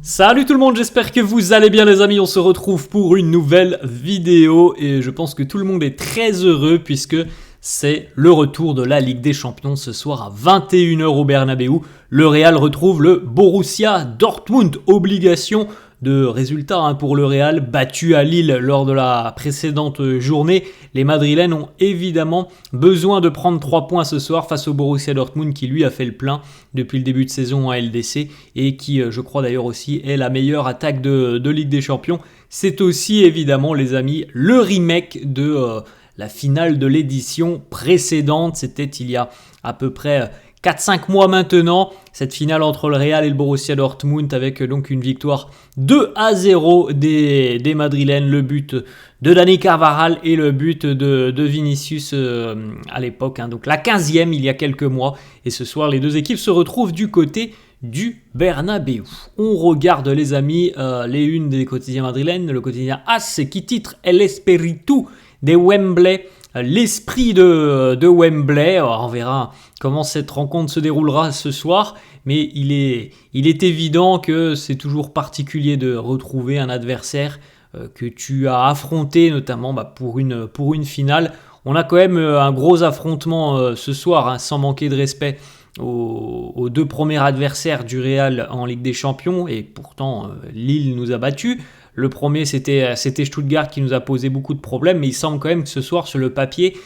Salut tout le monde, j'espère que vous allez bien les amis, on se retrouve pour une nouvelle vidéo et je pense que tout le monde est très heureux puisque c'est le retour de la Ligue des Champions ce soir à 21h au Bernabeu. Le Real retrouve le Borussia Dortmund, obligation de résultat pour le Real, battu à Lille lors de la précédente journée. Les Madrilènes ont évidemment besoin de prendre 3 points ce soir face au Borussia Dortmund qui lui a fait le plein depuis le début de saison à LDC et qui, je crois d'ailleurs aussi, est la meilleure attaque de Ligue des Champions. C'est aussi évidemment, les amis, le remake de la finale de l'édition précédente. C'était il y a à peu près 4-5 mois maintenant, cette finale entre le Real et le Borussia Dortmund avec donc une victoire 2-0 des Madrilènes, le but de Dani Carvajal et le but de Vinicius à l'époque, donc la 15e il y a quelques mois. Et ce soir, les deux équipes se retrouvent du côté du Bernabeu. On regarde les amis les unes des quotidiens madrilènes, le quotidien AS qui titre El Espíritu de Wembley. L'esprit de Wembley. Alors, on verra comment cette rencontre se déroulera ce soir, mais il est évident que c'est toujours particulier de retrouver un adversaire que tu as affronté, notamment pour une finale. On a quand même un gros affrontement ce soir, sans manquer de respect aux deux premiers adversaires du Real en Ligue des Champions, et pourtant Lille nous a battus. Le premier, c'était Stuttgart qui nous a posé beaucoup de problèmes, mais il semble quand même que ce soir, sur le papier,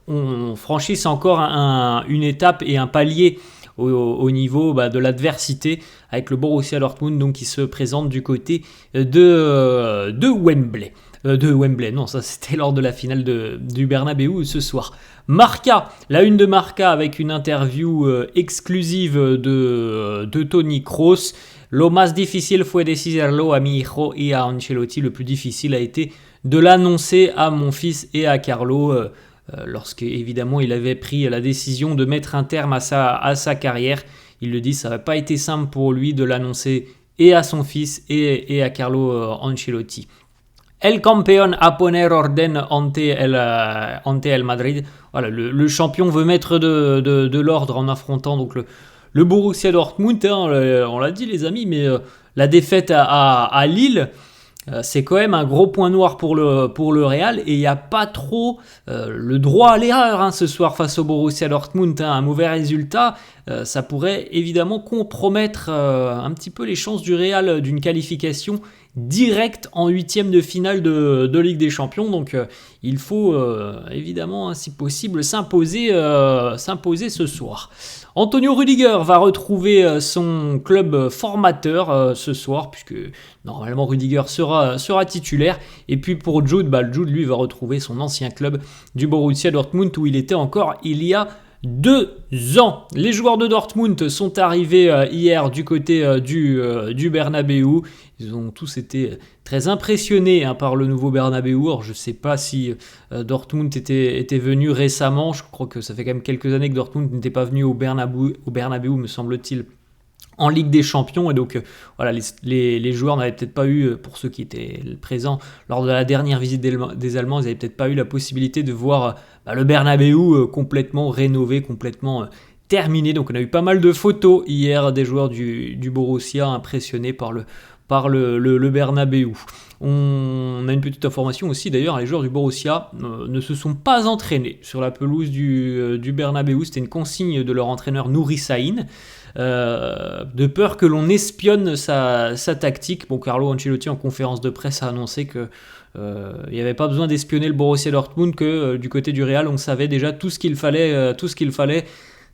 on franchisse encore une étape et un palier au niveau de l'adversité avec le Borussia Dortmund, donc qui se présente du côté de Wembley. Non, ça c'était lors de la finale du Bernabeu ce soir. Marca, la une de Marca avec une interview exclusive de Toni Kroos. Lo más difícil fue decirlo a mi hijo y a Ancelotti. Le plus difficile a été de l'annoncer à mon fils et à Carlo lorsque évidemment il avait pris la décision de mettre un terme à sa carrière. Il le dit, ça n'a pas été simple pour lui de l'annoncer et à son fils et à Carlo Ancelotti. El campeón a poner orden ante el Madrid. Voilà, le champion veut mettre de l'ordre en affrontant donc le Borussia Dortmund. On l'a dit les amis, mais la défaite à Lille, c'est quand même un gros point noir pour le Real, et il n'y a pas trop le droit à l'erreur ce soir face au Borussia Dortmund. Un mauvais résultat, ça pourrait évidemment compromettre un petit peu les chances du Real d'une qualification direct en 8e de finale de Ligue des Champions. Donc il faut évidemment, si possible, s'imposer ce soir. Antonio Rüdiger va retrouver son club formateur ce soir, puisque normalement Rüdiger sera titulaire. Et puis pour Jude, Jude lui va retrouver son ancien club du Borussia Dortmund où il était encore il y a 2 ans. Les joueurs de Dortmund sont arrivés hier du côté du Bernabeu. Ils ont tous été très impressionnés par le nouveau Bernabeu. Alors je ne sais pas si Dortmund était venu récemment. Je crois que ça fait quand même quelques années que Dortmund n'était pas venu au Bernabeu, me semble-t-il, en Ligue des Champions. Et donc voilà, les joueurs n'avaient peut-être pas eu, pour ceux qui étaient présents lors de la dernière visite des Allemands, ils n'avaient peut-être pas eu la possibilité de voir le Bernabeu complètement rénové, complètement terminé. Donc on a eu pas mal de photos hier des joueurs du Borussia impressionnés par le Bernabeu. On a une petite information aussi, d'ailleurs, les joueurs du Borussia ne se sont pas entraînés sur la pelouse du Bernabeu. C'était une consigne de leur entraîneur Nouri Sahin, de peur que l'on espionne sa tactique. Bon, Carlo Ancelotti en conférence de presse a annoncé que il n'y avait pas besoin d'espionner le Borussia Dortmund, que du côté du Real on savait déjà tout ce qu'il fallait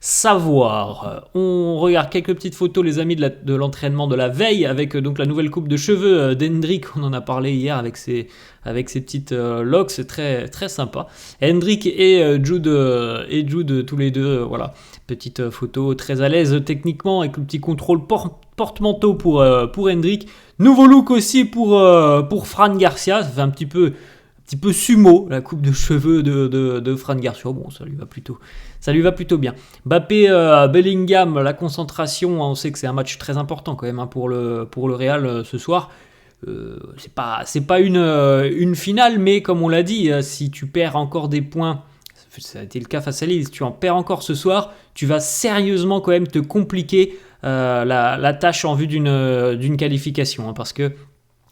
savoir. On regarde quelques petites photos les amis de l'entraînement de la veille avec donc la nouvelle coupe de cheveux d'Hendrick. On en a parlé hier avec ses petites locks, c'est très, très sympa. Hendrick et Jude tous les deux, voilà, petite photo très à l'aise techniquement avec le petit contrôle porte-manteau pour Hendrick. Nouveau look aussi pour Fran Garcia, ça fait un petit peu sumo, la coupe de cheveux de Fran Garcia. Bon, ça lui va plutôt bien. Mbappé, Bellingham, la concentration, on sait que c'est un match très important quand même pour le Real ce soir. C'est pas une finale, mais comme on l'a dit, si tu perds encore des points, ça a été le cas face à Lille, si tu en perds encore ce soir, tu vas sérieusement quand même te compliquer la tâche en vue d'une qualification, hein, parce que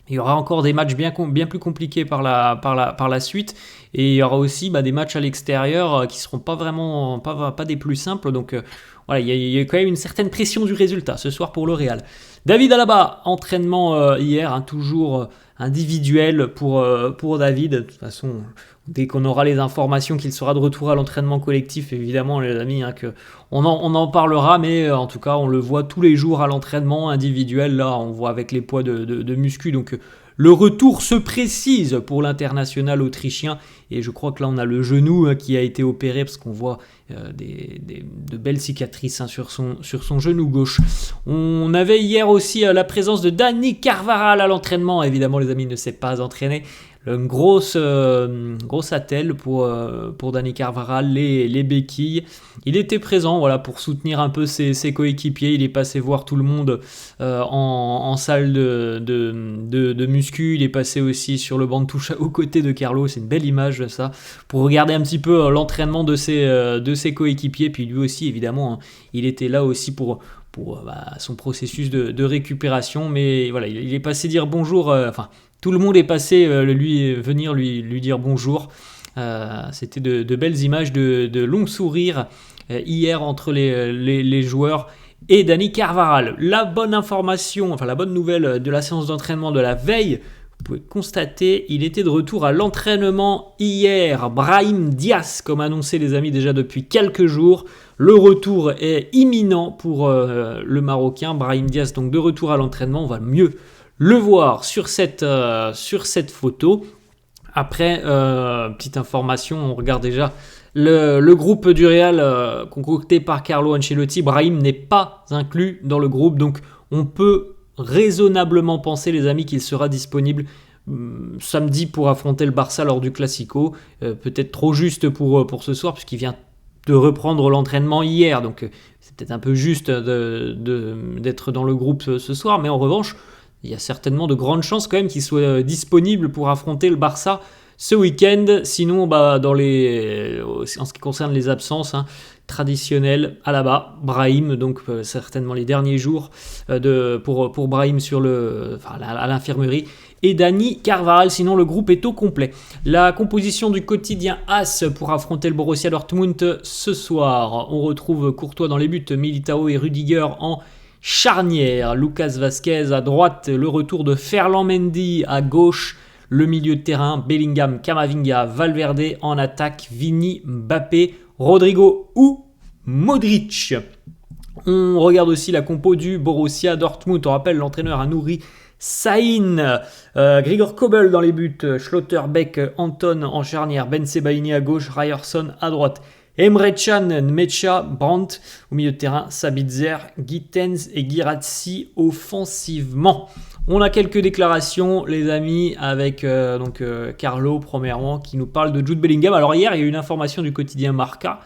il y aura encore des matchs bien plus compliqués par la suite, et il y aura aussi des matchs à l'extérieur qui seront pas vraiment pas des plus simples. Donc voilà, il y a quand même une certaine pression du résultat ce soir pour le Real. David Alaba, entraînement hier, hein, toujours individuel pour David. De toute façon, dès qu'on aura les informations qu'il sera de retour à l'entraînement collectif, évidemment les amis, hein, on en parlera, mais en tout cas on le voit tous les jours à l'entraînement individuel. Là on voit avec les poids de muscu, donc le retour se précise pour l'international autrichien, et je crois que là on a le genou qui a été opéré, parce qu'on voit de belles cicatrices, hein, sur son genou gauche. On avait hier aussi la présence de Dani Carvajal à l'entraînement. Évidemment les amis, il ne s'est pas entraîné. Une grosse attelle pour Dani Carvajal, les béquilles. Il était présent, voilà, pour soutenir un peu ses coéquipiers. Il est passé voir tout le monde en salle de muscu. Il est passé aussi sur le banc de touche aux côtés de Carlo. C'est une belle image, ça, pour regarder un petit peu l'entraînement de ses coéquipiers. Puis lui aussi, évidemment, hein, il était là aussi pour son processus de récupération. Mais voilà, il est passé dire bonjour. Tout le monde est passé venir lui dire bonjour. C'était de belles images, de longs sourires hier entre les joueurs et Dani Carvajal. La bonne nouvelle de la séance d'entraînement de la veille, vous pouvez constater, il était de retour à l'entraînement hier. Brahim Diaz, comme annoncé les amis déjà depuis quelques jours. Le retour est imminent pour le Marocain. Brahim Diaz, donc de retour à l'entraînement. On va mieux le voir sur cette photo. Après, petite information, on regarde déjà le groupe du Real concocté par Carlo Ancelotti. Brahim n'est pas inclus dans le groupe, donc on peut raisonnablement penser, les amis, qu'il sera disponible samedi pour affronter le Barça lors du Classico. Peut-être trop juste pour ce soir, puisqu'il vient de reprendre l'entraînement hier, donc c'est peut-être un peu juste d'être dans le groupe ce soir, mais en revanche, il y a certainement de grandes chances quand même qu'il soit disponible pour affronter le Barça ce week-end. Sinon, en ce qui concerne les absences, hein, traditionnelles, Alaba, Brahim, donc certainement les derniers jours pour Brahim à l'infirmerie, et Dani Carvajal. Sinon, le groupe est au complet. La composition du quotidien AS pour affronter le Borussia Dortmund ce soir. On retrouve Courtois dans les buts, Militao et Rudiger en charnière, Lucas Vazquez à droite, le retour de Ferland Mendy à gauche, le milieu de terrain, Bellingham, Camavinga, Valverde en attaque, Vini, Mbappé, Rodrigo ou Modric. On regarde aussi la compo du Borussia Dortmund. On rappelle l'entraîneur Nouri Sahin, Grigor Kobel dans les buts, Schlotterbeck, Anton en charnière, Ben Sebaini à gauche, Ryerson à droite, Emre Can, Nmecha, Brandt au milieu de terrain, Sabitzer, Gittens et Guirassy offensivement. On a quelques déclarations, les amis, avec Carlo, premièrement, qui nous parle de Jude Bellingham. Alors hier, il y a eu une information du quotidien Marca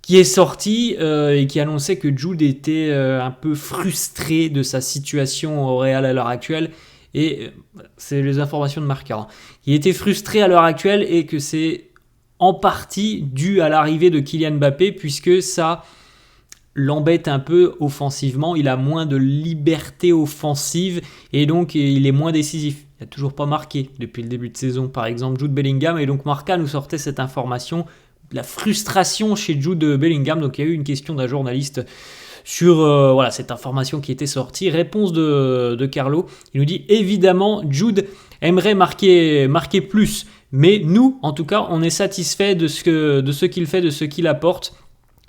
qui est sortie et qui annonçait que Jude était un peu frustré de sa situation au Real à l'heure actuelle. Et c'est les informations de Marca. Hein. Il était frustré à l'heure actuelle et que c'est en partie dû à l'arrivée de Kylian Mbappé, puisque ça l'embête un peu offensivement. Il a moins de liberté offensive et donc il est moins décisif. Il n'a toujours pas marqué depuis le début de saison, par exemple, Jude Bellingham. Et donc Marca nous sortait cette information, la frustration chez Jude Bellingham. Donc il y a eu une question d'un journaliste sur cette information qui était sortie. Réponse de Carlo. Il nous dit évidemment Jude aimerait marquer plus. Mais nous, en tout cas, on est satisfait de ce qu'il fait, de ce qu'il apporte.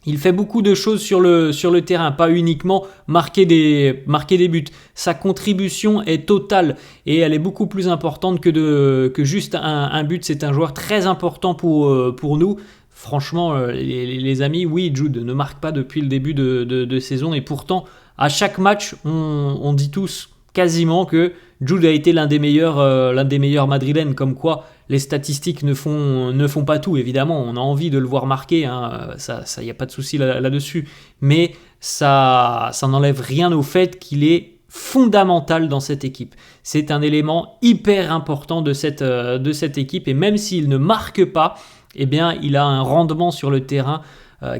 Il fait beaucoup de choses sur le terrain, pas uniquement marquer des buts. Sa contribution est totale et elle est beaucoup plus importante que juste un but. C'est un joueur très important pour nous. Franchement, les amis, oui, Jude ne marque pas depuis le début de saison et pourtant, à chaque match, on dit tous quasiment que Jude a été l'un des meilleurs madrilènes, comme quoi les statistiques ne font pas tout, évidemment, on a envie de le voir marquer, hein, ça y a pas de souci là-dessus, mais ça n'enlève rien au fait qu'il est fondamental dans cette équipe. C'est un élément hyper important de cette équipe, et même s'il ne marque pas, eh bien, il a un rendement sur le terrain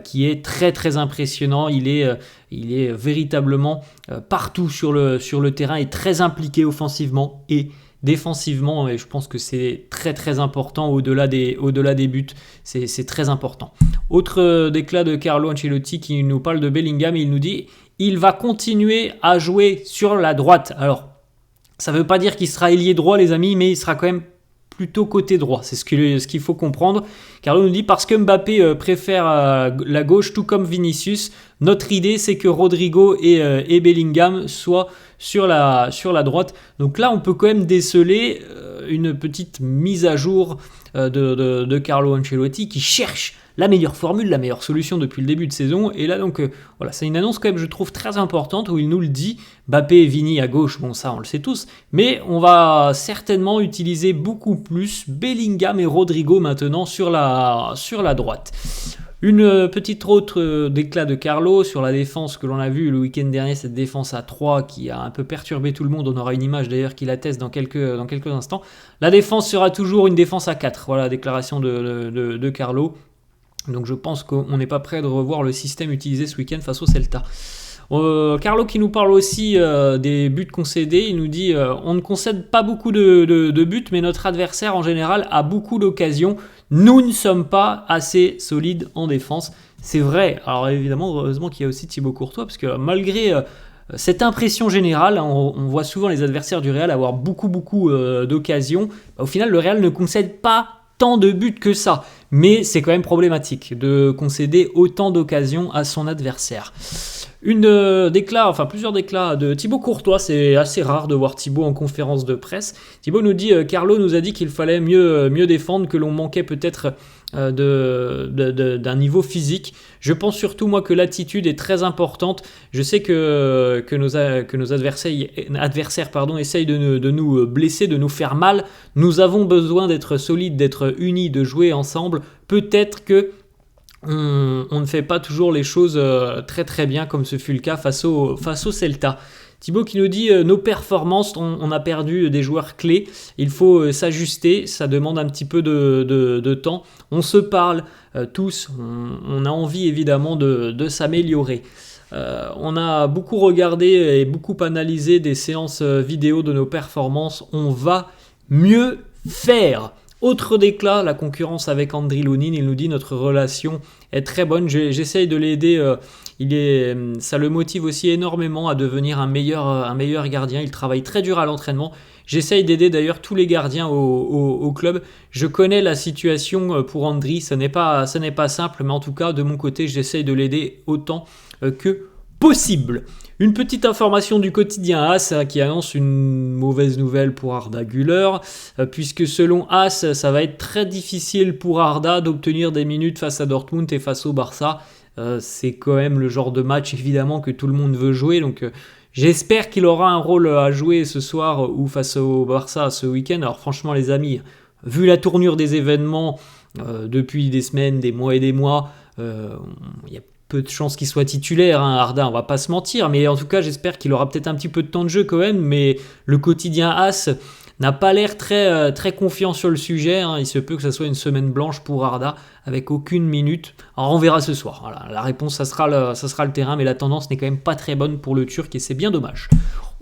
qui est très très impressionnant. Il est véritablement partout sur le terrain et très impliqué offensivement et défensivement, et je pense que c'est très très important au-delà des buts, c'est très important. Autre déclat de Carlo Ancelotti qui nous parle de Bellingham, et il nous dit il va continuer à jouer sur la droite. Alors, ça ne veut pas dire qu'il sera ailier droit les amis, mais il sera quand même plutôt côté droit, c'est ce qu'il faut comprendre. Carlo nous dit parce que Mbappé préfère la gauche tout comme Vinicius, notre idée c'est que Rodrigo et Bellingham soient sur la droite. Donc là on peut quand même déceler une petite mise à jour de Carlo Ancelotti qui cherche la meilleure formule, la meilleure solution depuis le début de saison. Et là donc voilà, c'est une annonce quand même je trouve très importante où il nous le dit. Mbappé et Vini à gauche, bon ça on le sait tous, mais on va certainement utiliser beaucoup plus Bellingham et Rodrigo maintenant sur la droite. Une petite autre déclat de Carlo sur la défense que l'on a vu le week-end dernier, cette défense à 3 qui a un peu perturbé tout le monde. On aura une image d'ailleurs qui l'atteste dans quelques instants. La défense sera toujours une défense à 4. Voilà, déclaration de Carlo. Donc je pense qu'on n'est pas prêt de revoir le système utilisé ce week-end face au Celta. Carlo qui nous parle aussi des buts concédés, il nous dit on ne concède pas beaucoup de buts, mais notre adversaire en général a beaucoup d'occasions. Nous ne sommes pas assez solides en défense. C'est vrai, alors évidemment, heureusement qu'il y a aussi Thibaut Courtois, parce que malgré cette impression générale, on voit souvent les adversaires du Real avoir beaucoup d'occasions. Au final, le Real ne concède pas tant de buts que ça, mais c'est quand même problématique de concéder autant d'occasions à son adversaire. Plusieurs déclats de Thibaut Courtois, c'est assez rare de voir Thibaut en conférence de presse. Thibaut nous dit Carlo nous a dit qu'il fallait mieux défendre, que l'on manquait peut-être d'un niveau physique. Je pense surtout moi que l'attitude est très importante. Je sais que nos adversaires essayent de nous blesser, de nous faire mal. Nous avons besoin d'être solides, d'être unis, de jouer ensemble. Peut-être que on ne fait pas toujours les choses très très bien comme ce fut le cas face au Celta. Thibaut qui nous dit nos performances, on a perdu des joueurs clés, il faut s'ajuster, ça demande un petit peu de temps. On se parle tous, on a envie évidemment de s'améliorer. On a beaucoup regardé et beaucoup analysé des séances vidéo de nos performances, on va mieux faire. Autre déclat, la concurrence avec Andriy Lunin, il nous dit notre relation est très bonne, j'essaye de l'aider, ça le motive aussi énormément à devenir un meilleur gardien, il travaille très dur à l'entraînement, j'essaye d'aider d'ailleurs tous les gardiens au club, je connais la situation pour Andriy, ce n'est pas simple, mais en tout cas de mon côté j'essaye de l'aider autant que possible. Une petite information du quotidien AS qui annonce une mauvaise nouvelle pour Arda Güler, puisque selon AS, ça va être très difficile pour Arda d'obtenir des minutes face à Dortmund et face au Barça. C'est quand même le genre de match évidemment que tout le monde veut jouer, donc j'espère qu'il aura un rôle à jouer ce soir ou face au Barça ce week-end. Alors franchement les amis, vu la tournure des événements depuis des semaines, des mois et des mois, il y a peu de chances qu'il soit titulaire, Arda, on va pas se mentir, mais en tout cas j'espère qu'il aura peut-être un petit peu de temps de jeu quand même, mais le quotidien AS n'a pas l'air très, très confiant sur le sujet, il se peut que ça soit une semaine blanche pour Arda, avec aucune minute. Alors on verra ce soir, voilà, la réponse ça sera le terrain, mais la tendance n'est quand même pas très bonne pour le Turc et c'est bien dommage.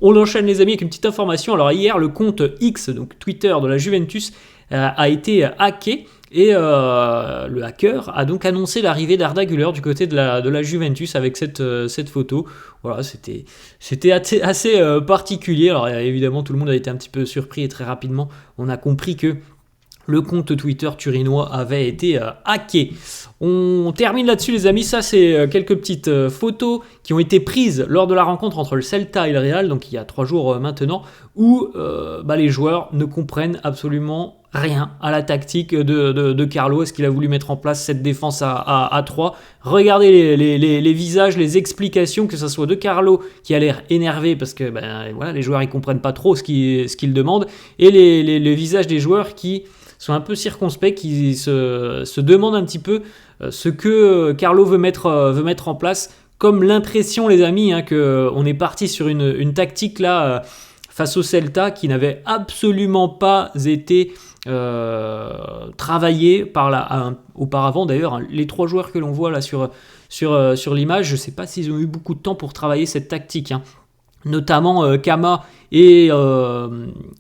On enchaîne les amis avec une petite information. Alors hier le compte X, donc Twitter de la Juventus, a été hacké. Et le hacker a donc annoncé l'arrivée d'Arda Güler du côté de la Juventus avec cette photo. Voilà, c'était assez particulier. Alors évidemment, tout le monde a été un petit peu surpris et très rapidement, on a compris que le compte Twitter turinois avait été hacké. On termine là-dessus les amis, ça c'est quelques petites photos qui ont été prises lors de la rencontre entre le Celta et le Real, donc il y a 3 jours maintenant, où les joueurs ne comprennent absolument rien à la tactique de Carlo. Est-ce qu'il a voulu mettre en place cette défense à 3 ? Regardez les visages, les explications, que ce soit de Carlo qui a l'air énervé parce que les joueurs ils comprennent pas trop ce qu'il demande, et les visages des joueurs qui sont un peu circonspects, qui se demandent un petit peu ce que Carlo veut mettre en place, comme l'impression les amis qu'on est parti sur une tactique là face au Celta qui n'avait absolument pas été travaillé auparavant. D'ailleurs, hein, les 3 joueurs que l'on voit là sur l'image, je ne sais pas s'ils ont eu beaucoup de temps pour travailler cette tactique, hein. Notamment Kama et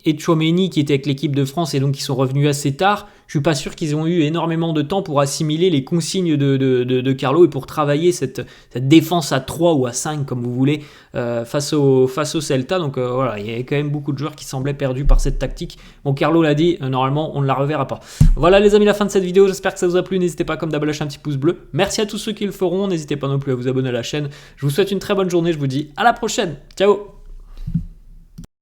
Tchouaméni qui étaient avec l'équipe de France et donc qui sont revenus assez tard. Je suis pas sûr qu'ils ont eu énormément de temps pour assimiler les consignes de Carlo et pour travailler cette défense à 3 ou à 5 comme vous voulez face au Celta. Donc voilà, il y avait quand même beaucoup de joueurs qui semblaient perdus par cette tactique. Bon, Carlo l'a dit, normalement on ne la reverra pas. Voilà les amis, la fin de cette vidéo, j'espère que ça vous a plu. N'hésitez pas comme d'hab à lâcher un petit pouce bleu. Merci à tous ceux qui le feront, n'hésitez pas non plus à vous abonner à la chaîne. Je vous souhaite une très bonne journée, je vous dis à la prochaine. Ciao.